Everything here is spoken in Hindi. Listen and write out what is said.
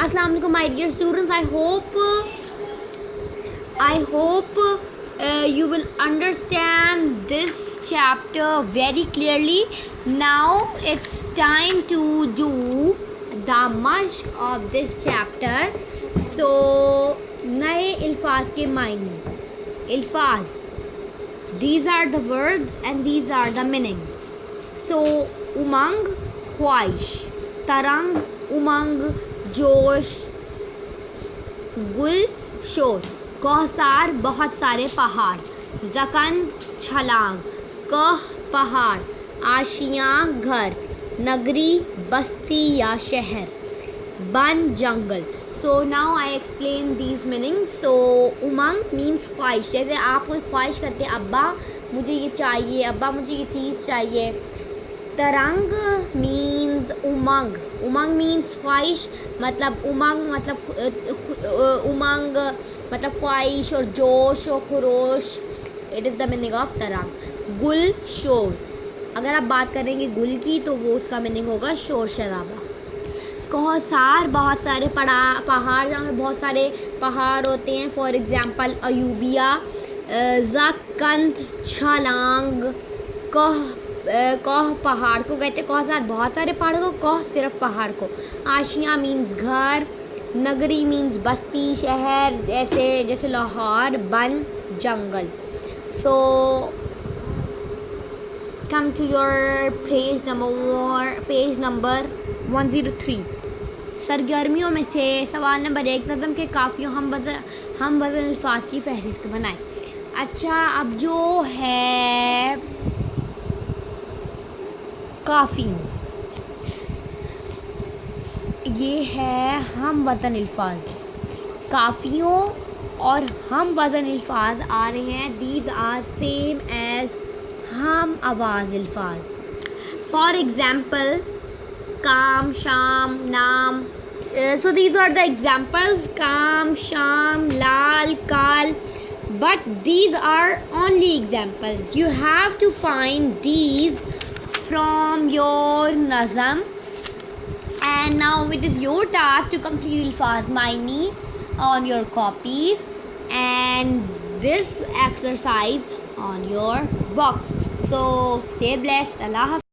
Assalamu alaikum my dear students. I hope you will understand this chapter very clearly. Now it's time to do the mashq of this chapter. So नए अल्फाज के मायने. अल्फाज, these are the words and these are the meanings. So उमंग, ख्वाहिश. तरंग, उमंग, जोश. गुल, शोर. कौसार, बहुत सारे पहाड़. ज़कंद, छलांग. कह, पहाड़. आशियाँ, घर. नगरी, बस्ती या शहर. बन, जंगल. So now I explain these meanings. So उमंग मीन्स ख्वाहिश. जैसे आप कोई ख्वाहिश करते हैं, अब्बा मुझे ये चाहिए, अब्बा मुझे ये चीज़ चाहिए. तरंग मीन्स उमंग. उमंग मीन्स ख्वाहिश. मतलब उमंग मतलब ख्वाहिश और जोश और खरोश. It is the meaning of तरंग. गुल, शोर. अगर आप बात करेंगे गुल की तो वो उसका मीनिंग होगा शोर शराबा. कौसार, बहुत सारे पहाड़, जहाँ पे बहुत सारे पहाड़ होते हैं. For example Ayubia. ज़कंद, छलांग. कह पहाड़ को कहते हैं. कौसार बहुत सारे पहाड़ को, कह सिर्फ पहाड़ को. आशिया मीन्स घर. नगरी मीन्स बस्ती, शहर जैसे लाहौर. बन, जंगल. सो come to your page number 103. सरगर्मियों में से सवाल नंबर 1. नज़म के काफ़ियों हम वज़न अल्फाज की फहरिस्त बनाएं. अच्छा, अब जो है काफ़ियों, ये है हम वज़न अल्फाज. काफ़ियों और हम वज़न अल्फाज आ रहे हैं. दीज आर सेम एज हम आवाज़ अल्फाज. फॉर एग्ज़ाम्पल काम, शाम, नाम. So these are the examples. काम, शाम, लाल, काल. But these are only examples. You have to find these from your nazam. And now it is your task to complete Alfaz Maini on your copies and this exercise on your box. So stay blessed. Allah Hafiz.